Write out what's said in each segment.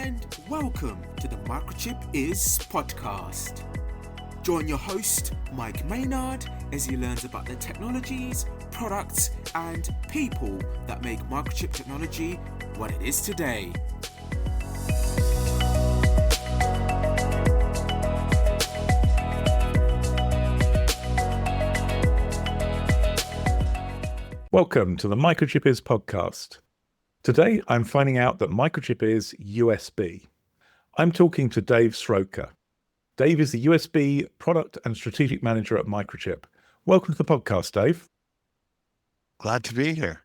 and welcome to the Microchip Is podcast. Join your host, Mike Maynard, as he learns about the technologies, products, and people that make Microchip Technology what it is today. Welcome to the Microchip Is podcast. Today, I'm finding out that Microchip is USB. I'm talking to Dave Sroka. Dave is the USB Product and Strategic Manager at Microchip. Welcome to the podcast, Dave. Glad to be here.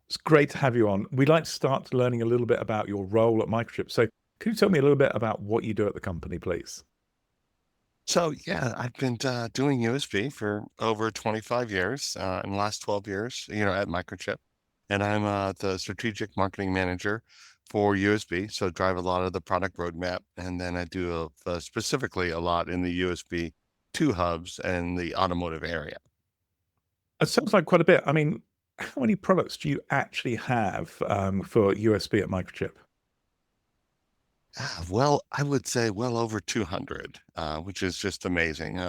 It's great to have you on. We'd like to start learning a little bit about your role at Microchip. So can you tell me a little bit about what you do at the company, please? So I've been doing USB for over 25 years, in the last 12 years, at Microchip. And I'm the strategic marketing manager for USB. So drive a lot of the product roadmap. And then I do specifically a lot in the USB 2 hubs and the automotive area. It sounds like quite a bit. I mean, how many products do you actually have for USB at Microchip? Well, I would say well over 200, which is just amazing.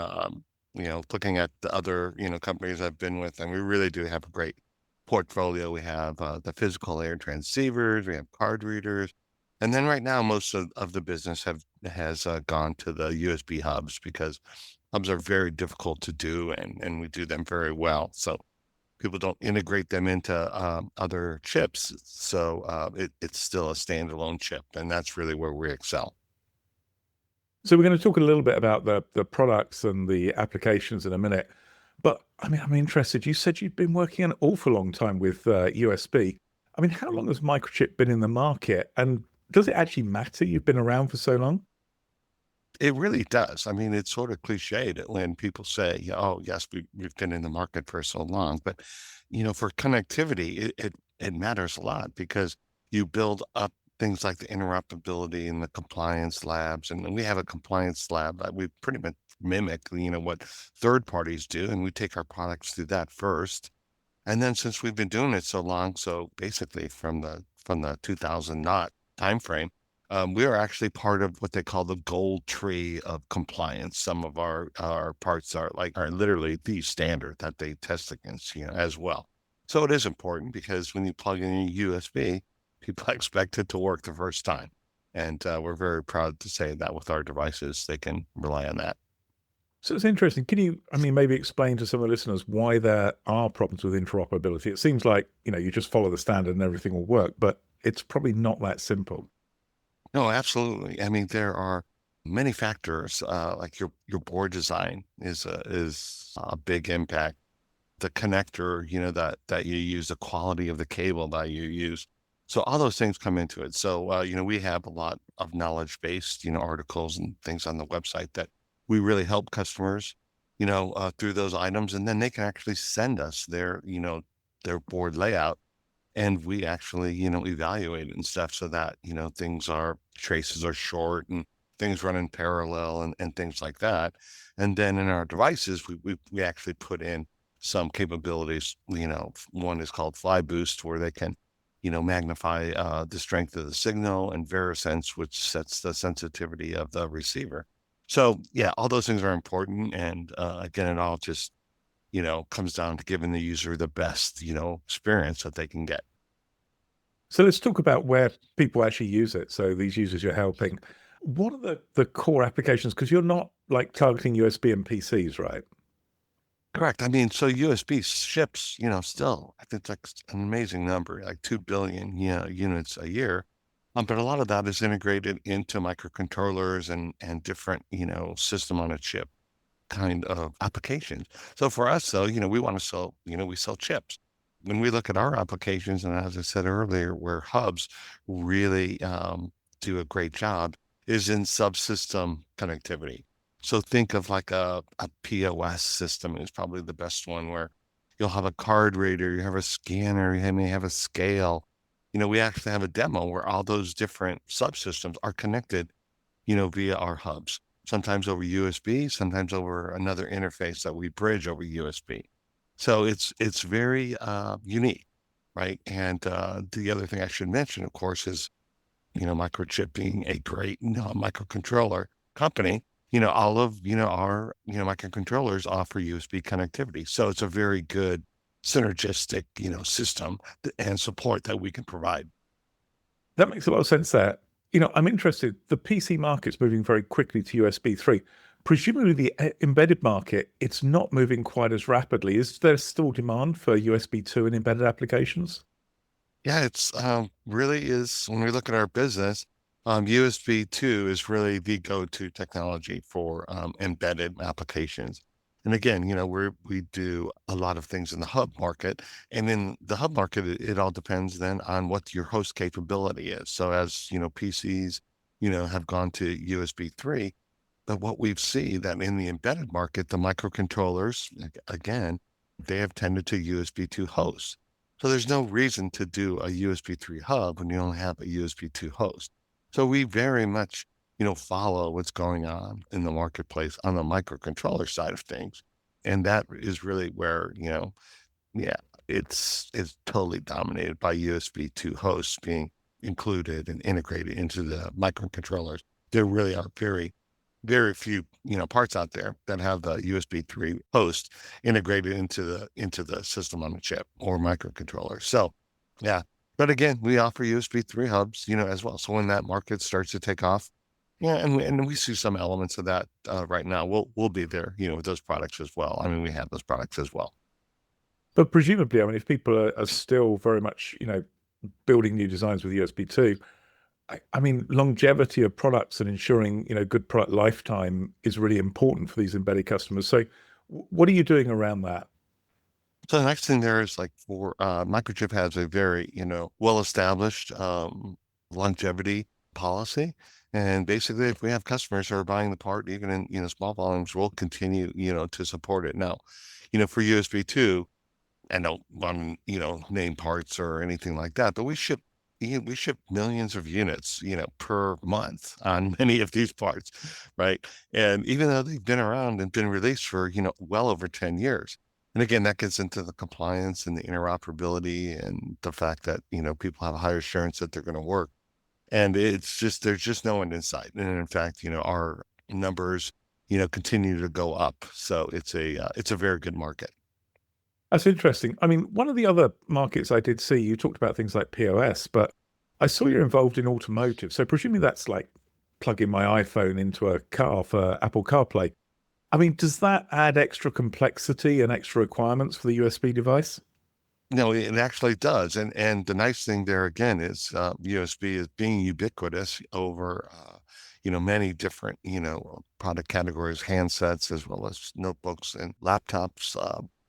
Looking at the other, companies I've been with, and we really do have a great portfolio. We have the physical layer transceivers, we have card readers, and then right now most of the business has gone to the USB hubs because hubs are very difficult to do, and we do them very well. So people don't integrate them into other chips, so it's still a standalone chip, and that's really where we excel. So we're going to talk a little bit about the products and the applications in a minute. But I mean, I'm interested. You said you've been working an awful long time with USB. I mean, how long has Microchip been in the market? And does it actually matter you've been around for so long? It really does. I mean, it's sort of cliched when people say, "Oh, yes, we've been in the market for so long." But for connectivity, it matters a lot because you build up things like the interoperability and the compliance labs, and we have a compliance lab that we pretty much mimic, what third parties do, and we take our products through that first. And then since we've been doing it so long, so basically from the 2000 knot timeframe. We are actually part of what they call the gold tree of compliance. Some of our parts are literally the standard that they test against, as well. So it is important because when you plug in a USB, people expect it to work the first time. And we're very proud to say that with our devices, they can rely on that. So it's interesting. Can you, maybe explain to some of the listeners why there are problems with interoperability? It seems like, you just follow the standard and everything will work, but it's probably not that simple. No, absolutely. I mean, there are many factors, like your board design is a big impact. The connector, that you use, the quality of the cable that you use. So all those things come into it. So, we have a lot of knowledge-based, articles and things on the website that we really help customers, through those items, and then they can actually send us their board layout. And we actually, evaluate it and stuff so that, traces are short and things run in parallel and things like that. And then in our devices, we actually put in some capabilities, one is called Fly Boost, where they can, magnify the strength of the signal, and VeriSense, which sets the sensitivity of the receiver. So yeah, all those things are important. And again, it all just comes down to giving the user the best, experience that they can get. So let's talk about where people actually use it. So these users you're helping, what are the core applications? Because you're not targeting USB and PCs, right? Correct. I mean, so USB ships, still, I think it's like an amazing number, like 2 billion, units a year. But a lot of that is integrated into microcontrollers and different, system on a chip kind of applications. So for us, though, we want to sell, we sell chips. When we look at our applications, and as I said earlier, where hubs really do a great job, is in subsystem connectivity. So think of like a POS system is probably the best one, where you'll have a card reader, you have a scanner, you may have a scale. We actually have a demo where all those different subsystems are connected, via our hubs. Sometimes over USB, sometimes over another interface that we bridge over USB. So it's very unique, right? And the other thing I should mention, of course, is Microchip being a great microcontroller company, all of, our, microcontrollers offer USB connectivity. So it's a very good synergistic, system and support that we can provide. That makes a lot of sense there. I'm interested. The PC market's moving very quickly to USB 3. Presumably, the embedded market, it's not moving quite as rapidly. Is there still demand for USB 2 in embedded applications? Yeah, it's really is when we look at our business, USB 2 is really the go-to technology for embedded applications. And again, we do a lot of things in the hub market, and in the hub market, it all depends then on what your host capability is. So as PCs, have gone to USB 3, but what we've seen that in the embedded market, the microcontrollers, again, they have tended to USB 2 hosts. So there's no reason to do a USB 3 hub when you only have a USB 2 host. So we very much, follow what's going on in the marketplace on the microcontroller side of things. And that is really where, yeah, it's totally dominated by USB 2 hosts being included and integrated into the microcontrollers. There really are very few, parts out there that have the USB 3 host integrated into the system on a chip or microcontroller. So, yeah. But again, we offer USB 3 hubs, as well. So when that market starts to take off, yeah, and we see some elements of that right now. We'll be there, with those products as well. I mean, we have those products as well. But presumably, I mean, if people are still very much, building new designs with USB 2, I mean, longevity of products and ensuring, good product lifetime is really important for these embedded customers. So what are you doing around that? So the next thing there is like for Microchip has a very, well-established longevity policy. And basically, if we have customers who are buying the part, even in, small volumes, we'll continue, to support it. Now, for USB 2, I don't want to, name parts or anything like that, but we ship millions of units, per month on many of these parts, right? And even though they've been around and been released for, well over 10 years. And again, that gets into the compliance and the interoperability and the fact that, people have a higher assurance that they're going to work. And it's just, there's just no end in sight. And in fact, our numbers, continue to go up. So it's a very good market. That's interesting. I mean, one of the other markets I did see, you talked about things like POS, but I saw you're involved in automotive. So presumably that's like plugging my iPhone into a car for Apple CarPlay. I mean, does that add extra complexity and extra requirements for the USB device? No, it actually does. And the nice thing there again is USB is being ubiquitous over many different, product categories, handsets, as well as notebooks and laptops.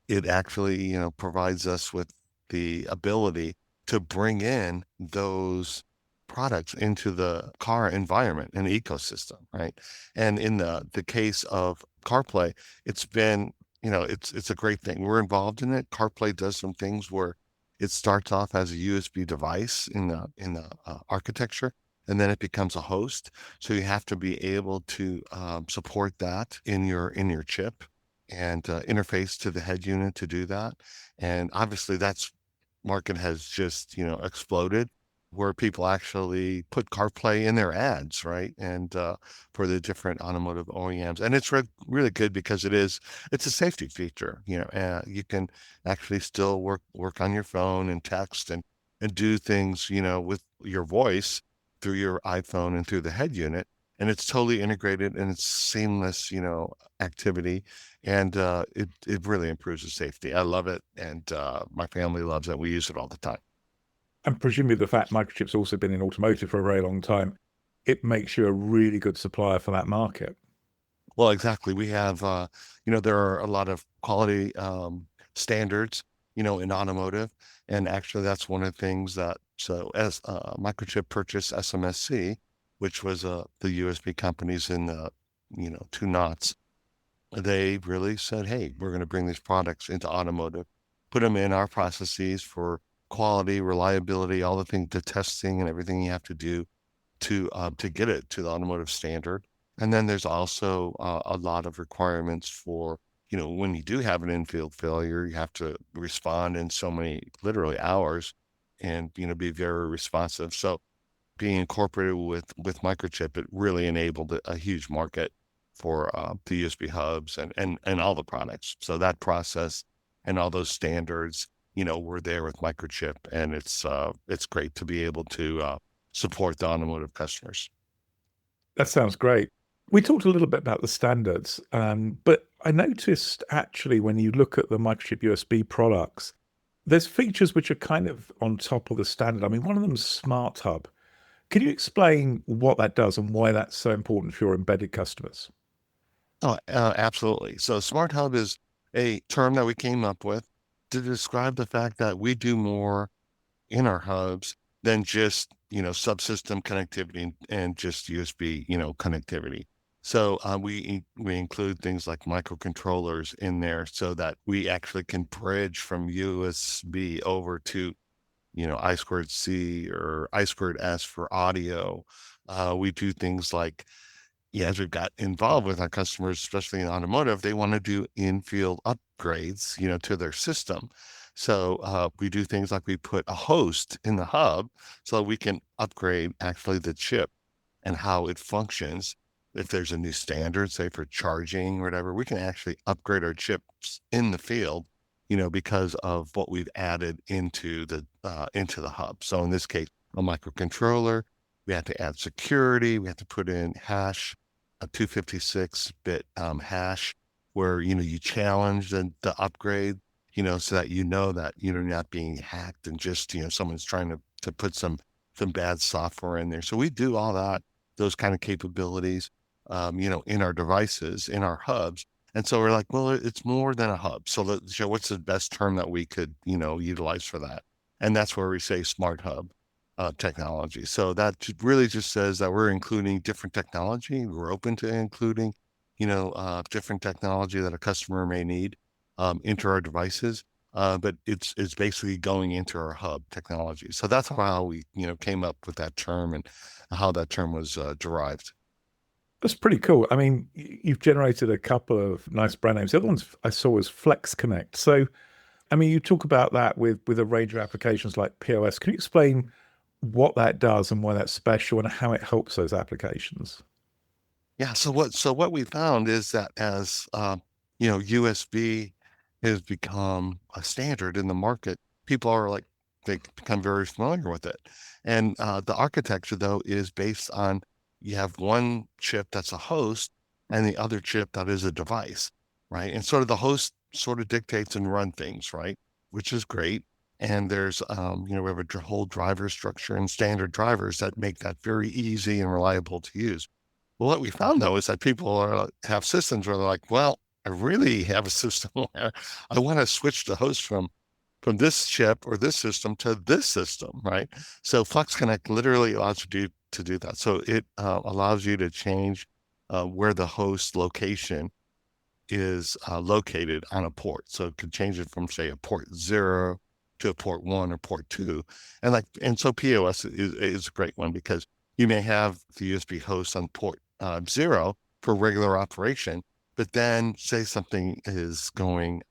It actually, provides us with the ability to bring in those products into the car environment and ecosystem, right? And in the case of CarPlay, it's been, it's a great thing. We're involved in it. CarPlay does some things where it starts off as a USB device in the architecture, and then it becomes a host. So you have to be able to support that in your chip and interface to the head unit to do that. And obviously that's market has just, exploded where people actually put CarPlay in their ads, right? And for the different automotive OEMs. And it's really good because it's a safety feature, you can actually still work on your phone and text and do things, with your voice through your iPhone and through the head unit. And it's totally integrated and it's seamless, activity. And it really improves the safety. I love it. And my family loves it. We use it all the time. And presumably the fact Microchip's also been in automotive for a very long time, it makes you a really good supplier for that market. Well, exactly. We have, there are a lot of quality standards, in automotive. And actually, that's one of the things that, so as Microchip purchased SMSC, which was the USB companies in the, 2 knots, they really said, hey, we're going to bring these products into automotive, put them in our processes for quality, reliability, all the things, the testing and everything you have to do to get it to the automotive standard. And then there's also a lot of requirements for, when you do have an infield failure, you have to respond in so many, literally hours and, be very responsive. So being incorporated with Microchip, it really enabled a huge market for the USB hubs and all the products. So that process and all those standards, were there with Microchip, and it's great to be able to support the automotive customers. That sounds great. We talked a little bit about the standards, but I noticed actually when you look at the Microchip USB products, there's features which are kind of on top of the standard. I mean, one of them is Smart Hub. Can you explain what that does and why that's so important for your embedded customers? Oh, absolutely. So Smart Hub is a term that we came up with to describe the fact that we do more in our hubs than just, subsystem connectivity and just USB, connectivity. So we include things like microcontrollers in there so that we actually can bridge from USB over to, I squared C or I squared S for audio. We do things like, yeah, as we've got involved with our customers, especially in automotive, they want to do in-field upgrades, to their system. So we do things like we put a host in the hub so we can upgrade actually the chip and how it functions. If there's a new standard, say for charging or whatever, we can actually upgrade our chips in the field, because of what we've added into the hub. So in this case, a microcontroller, we have to add security, we have to put in hash, a 256-bit hash where, you challenge the upgrade, so that that you're not being hacked and just, someone's trying to put some bad software in there. So we do all that, those kind of capabilities, in our devices, in our hubs. And so we're like, well, it's more than a hub. So what's the best term that we could, utilize for that? And that's where we say Smart Hub technology. So that really just says that we're including different technology. We're open to including, different technology that a customer may need into our devices. But it's basically going into our hub technology. So that's how we, came up with that term and how that term was derived. That's pretty cool. I mean, you've generated a couple of nice brand names. The other ones I saw was FlexConnect. So, I mean, you talk about that with a range of applications like POS. Can you explain what that does and why that's special and how it helps those applications? Yeah. So what we found is that as USB has become a standard in the market, people are like they become very familiar with it. And the architecture though is based on you have one chip that's a host and the other chip that is a device, right? And sort of the host sort of dictates and run things, right? Which is great. And there's we have a whole driver structure and standard drivers that make that very easy and reliable to use. Well, what we found though is that people have systems where they're like, well, I really have a system where I want to switch the host from this chip or this system to this system, right? So FlexConnect literally allows you to do that. So it allows you to change where the host location is located on a port. So it could change it from say a port 0 to a port 1 or port 2. And so POS is a great one because you may have the USB host on port 0 for regular operation, but then say something is going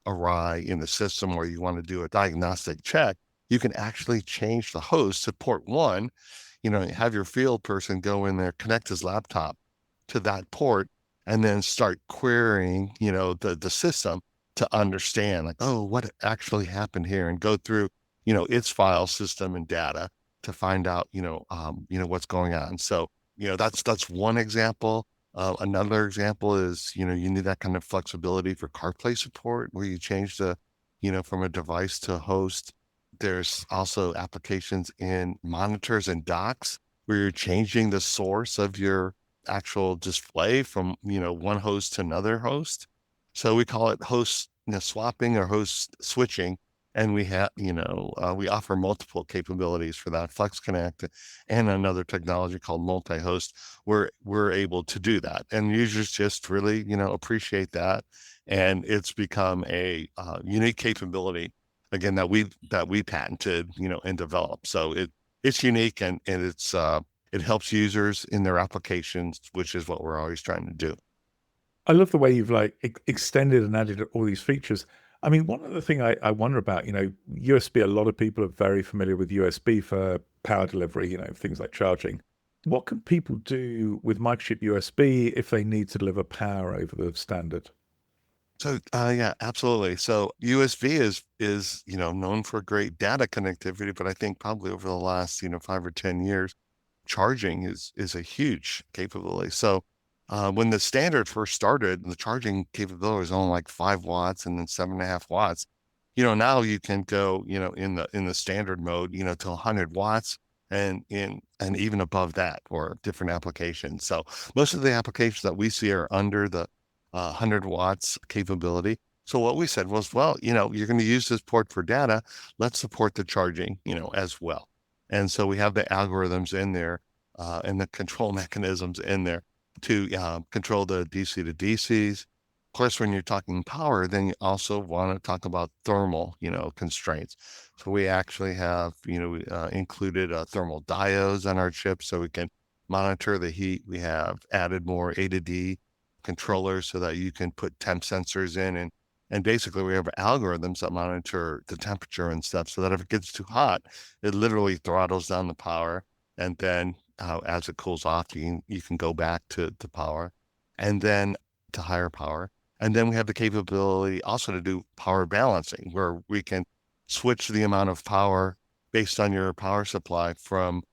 awry in the system where you want to do a diagnostic check, you can actually change the host to port 1, have your field person go in there, connect his laptop to that port, and then start querying, the system to understand like, oh, what actually happened here, and go through, its file system and data to find out, what's going on. So, that's one example. Another example is, you need that kind of flexibility for CarPlay support where you change from a device to a host. There's also applications in monitors and docks where you're changing the source of your actual display from, one host to another host. So we call it host swapping or host switching. And we have, we offer multiple capabilities for that. FlexConnect and another technology called multi-host, we're able to do that. And users just really, appreciate that. And it's become a unique capability, again, that we patented, and developed. So it's unique and it helps users in their applications, which is what we're always trying to do. I love the way you've extended and added all these features. I mean, one other thing I wonder about, USB, a lot of people are very familiar with USB for power delivery, things like charging. What can people do with Microchip USB if they need to deliver power over the standard? So, yeah, absolutely. So USB is known for great data connectivity, but I think probably over the last 5 or 10 years, charging is a huge capability. So, when the standard first started, the charging capability was only like 5 watts and then 7.5 watts. Now you can go, in the standard mode, to 100 watts and even above that for different applications. So most of the applications that we see are under the 100 watts capability. So what we said was, well, you're going to use this port for data. Let's support the charging, as well. And so we have the algorithms in there and the control mechanisms in there to control the DC to DCs. Of course, when you're talking power, then you also want to talk about thermal, constraints. So we actually have, included thermal diodes on our chip so we can monitor the heat. We have added more A to D controllers so that you can put temp sensors in and basically we have algorithms that monitor the temperature and stuff so that if it gets too hot, it literally throttles down the power. And then as it cools off, you can go back to power and then to higher power. And then we have the capability also to do power balancing where we can switch the amount of power based on your power supply from,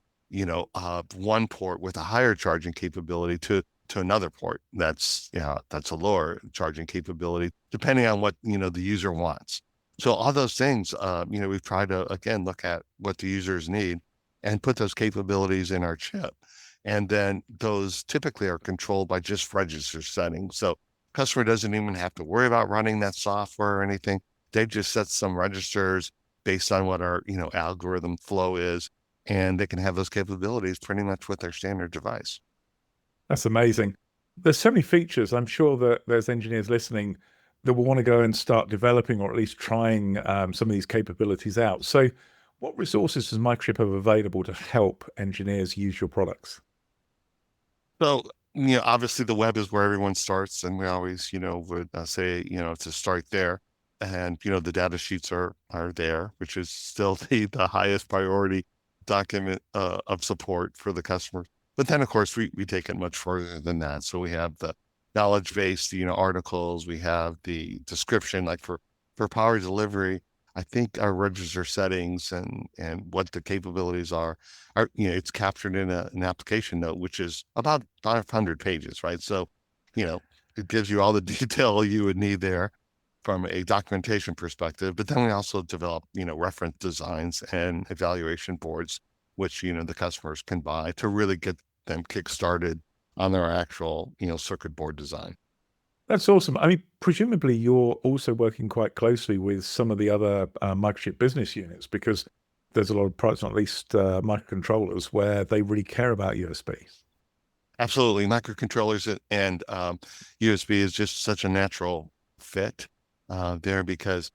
one port with a higher charging capability to another port that's a lower charging capability, depending on what, the user wants. So all those things, we've tried to, again, look at what the users need and put those capabilities in our chip. And then those typically are controlled by just register settings. So customer doesn't even have to worry about running that software or anything. They just set some registers based on what our, algorithm flow is, and they can have those capabilities pretty much with their standard device. That's amazing. There's so many features. I'm sure that there's engineers listening that will want to go and start developing or at least trying some of these capabilities out. So what resources does Microchip have available to help engineers use your products? So, obviously the web is where everyone starts, and we always, would say, to start there. And, the data sheets are there, which is still the highest priority document of support for the customer. But then, of course, we take it much further than that. So we have the knowledge-based, articles. We have the description, like for power delivery. I think our register settings and what the capabilities are, it's captured in an application note, which is about 500 pages, right? So, it gives you all the detail you would need there from a documentation perspective. But then we also develop, reference designs and evaluation boards, which, the customers can buy to really get them kick-started on their actual, circuit board design. That's awesome. I mean, presumably you're also working quite closely with some of the other Microchip business units because there's a lot of products, not least microcontrollers, where they really care about USB. Absolutely. Microcontrollers and USB is just such a natural fit there because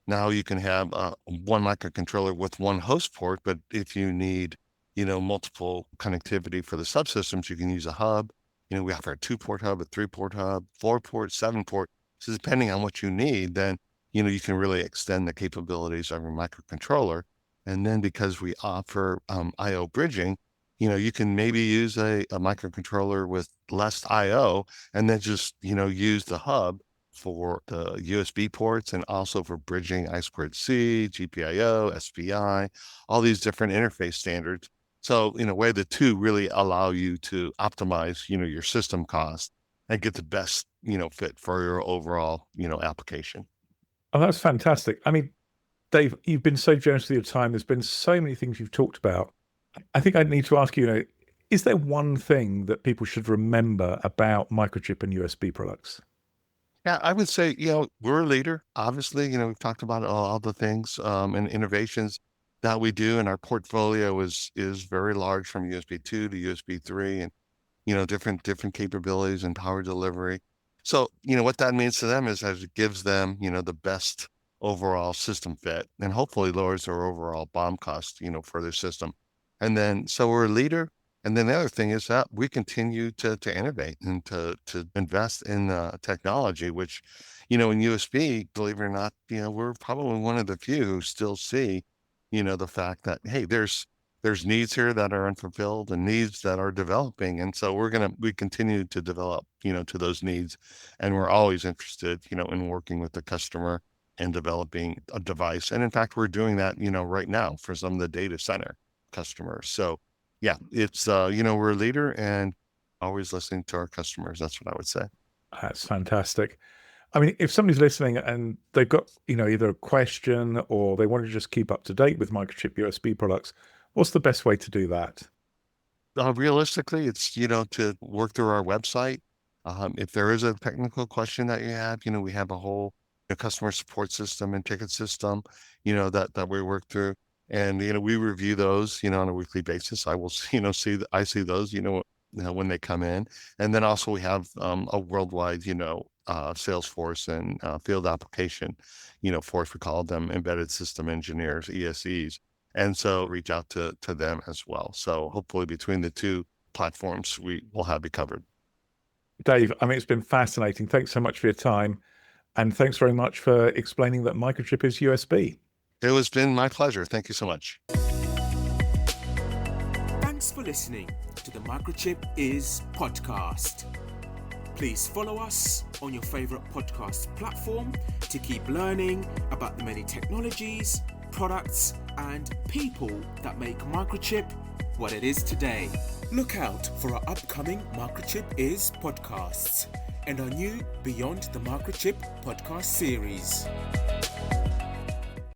now you can have one microcontroller with one host port, but if you need, multiple connectivity for the subsystems, you can use a hub. We offer a 2-port hub, a 3-port hub, 4-port, 7-port. So depending on what you need, then, you can really extend the capabilities of your microcontroller. And then because we offer I/O bridging, you can maybe use a microcontroller with less I/O and then just, use the hub for the USB ports and also for bridging I2C, GPIO, SPI, all these different interface standards. So in a way, the two really allow you to optimize, your system cost and get the best, fit for your overall, application. Oh, that's fantastic. I mean, Dave, you've been so generous with your time. There's been so many things you've talked about. I think I need to ask you, is there one thing that people should remember about Microchip and USB products? Yeah, I would say, we're a leader. Obviously, we've talked about all the things and innovations that we do, and our portfolio is very large from USB 2 to USB 3 and, different capabilities and power delivery. So, what that means to them is as it gives them, the best overall system fit and hopefully lowers their overall BOM cost, for their system. And then, so we're a leader. And then the other thing is that we continue to innovate and to invest in technology, which, in USB, believe it or not, we're probably one of the few who still see, the fact that, hey, there's there's needs here that are unfulfilled and needs that are developing. And so we continue to develop, to those needs. And we're always interested, in working with the customer and developing a device. And in fact, we're doing that, right now for some of the data center customers. So yeah, it's, we're a leader and always listening to our customers. That's what I would say. That's fantastic. I mean, if somebody's listening and they've got, either a question or they want to just keep up to date with Microchip USB products, what's the best way to do that? Realistically, it's, to work through our website. If there is a technical question that you have, we have a whole customer support system and ticket system, that we work through. And, we review those, on a weekly basis. I will, I see those, when they come in. And then also we have a worldwide, Salesforce and field application, force, we call them embedded system engineers, ESEs. And so reach out to them as well. So hopefully between the two platforms, we will have you covered. Dave, I mean, it's been fascinating. Thanks so much for your time. And thanks very much for explaining that Microchip is USB. It has been my pleasure. Thank you so much. Thanks for listening to the Microchip Is podcast. Please follow us on your favorite podcast platform to keep learning about the many technologies, products, and people that make Microchip what it is today. Look out for our upcoming Microchip Is podcasts and our new Beyond the Microchip podcast series.